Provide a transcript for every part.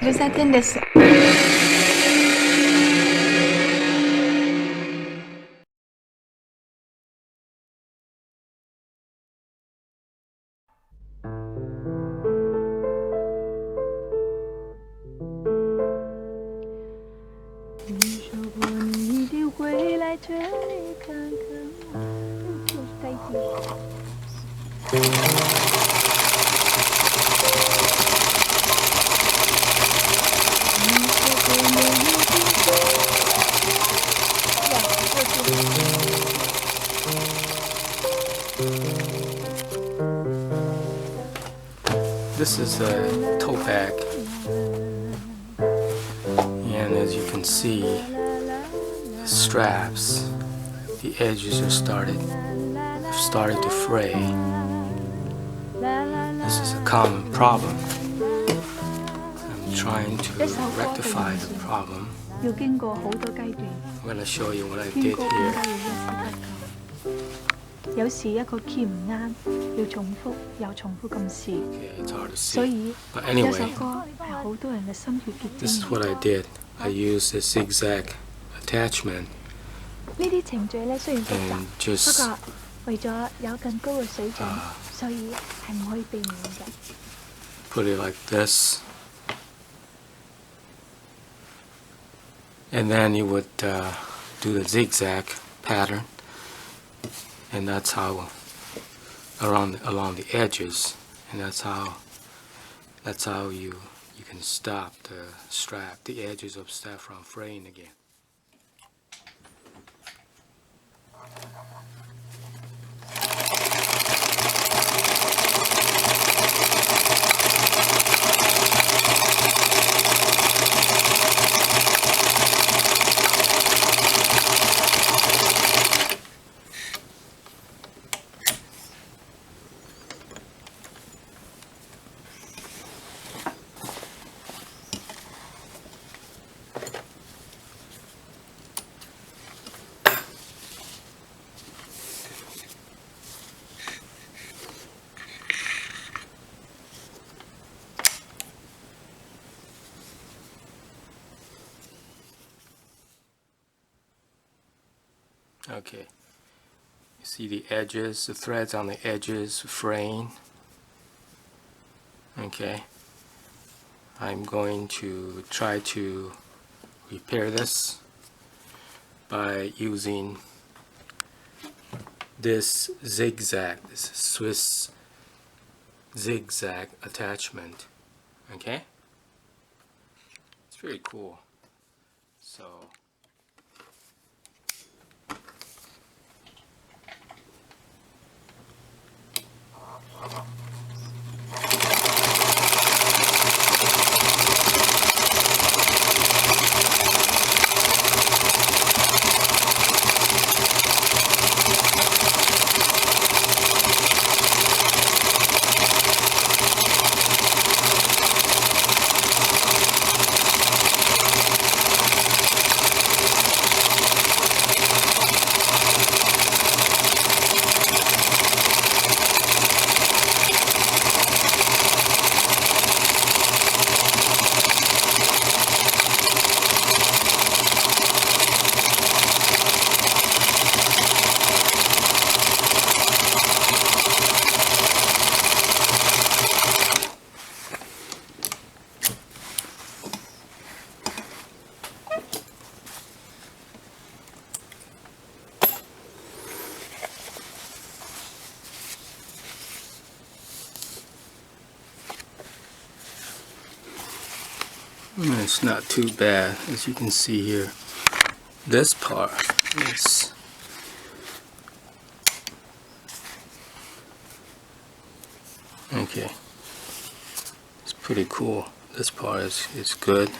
留在店です。听说过你一定会来这里看看我。就是在一起。This is a tote bag, and as you can see, the straps, the edges are started to fray. This is a common problem. I'm trying to rectify the problem. 要經過好多階段。 I'm going to show you what I did here. 有時一個 key 唔啱，要重複又重複咁試。 Okay, it's hard to 所 see. 以 But 一首 anyway, 歌係好多人嘅心血結 this is 晶。 what I did. I used a zigzag attachment 呢啲程序咧雖然複雜， and 不 just 過為咗有更高嘅水準，所以係唔可以避免嘅。 put it like this. And then you would do the zigzag pattern, and that's how along the edges, and that's how you can stop the edges of strap from fraying again. Okay, you see the edges, the threads on the edges fraying. Okay, I'm going to try to repair this by using this zigzag, this Swiss zigzag attachment. Okay, it's really cool. So it's not too bad, as you can see here. This part is okay. It's pretty cool. This part is good.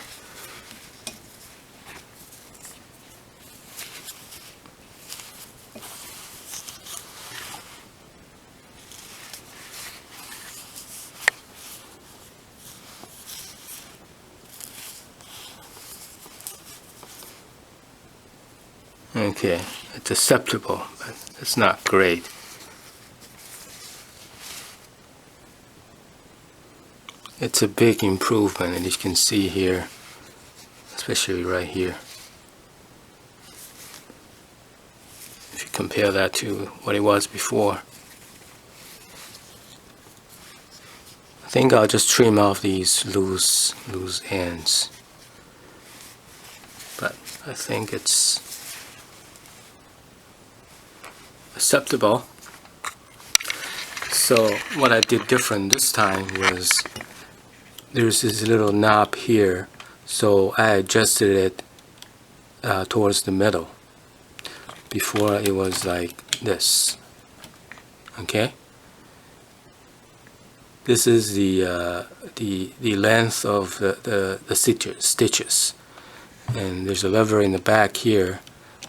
Okay, it's acceptable, but it's not great. it's a big improvement, and you can see here, especially right here. If you compare that to what it was before. I think I'll just trim off these loose ends. But I think it's acceptable. So what I did different this time was there's this little knob here, so I adjusted it towards the middle. Before it was like this. Okay. This is the length of the stitches, and there's a lever in the back here.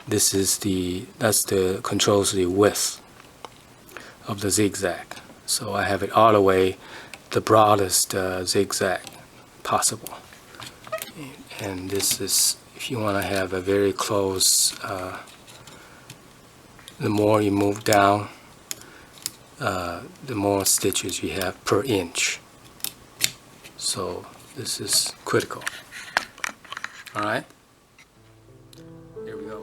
That's the controls the width of the zigzag. So I have it all the way the broadest zigzag possible. And this is if you want to have a very close. The more you move down, the more stitches you have per inch. So this is critical. Alright? Here we go.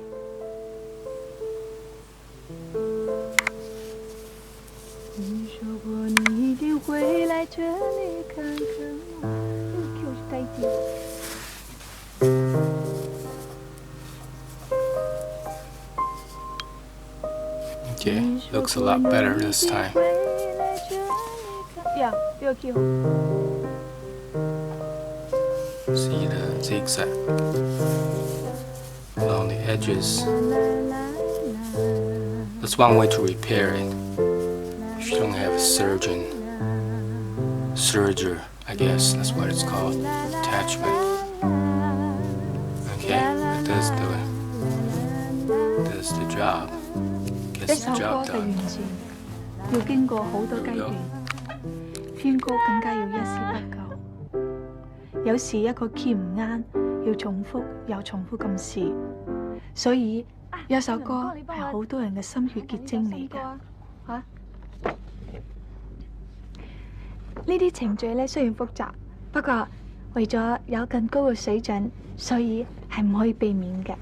Okay, looks a lot better this time. Yeah, you're cute. See the zigzag along the edges. That's one way to repair it. If you don't have a serger, I guess that's what it's called, attachment. Okay, it does the job. 一首歌嘅完善要經過好多階段，編歌更加要一絲不苟。有時一個 key 唔啱，要重複又重複咁試，所以有首歌係好多人嘅心血結晶嚟㗎。嚇！呢啲程序咧雖然複雜，不過為咗有更高嘅水準，所以係唔可以避免嘅。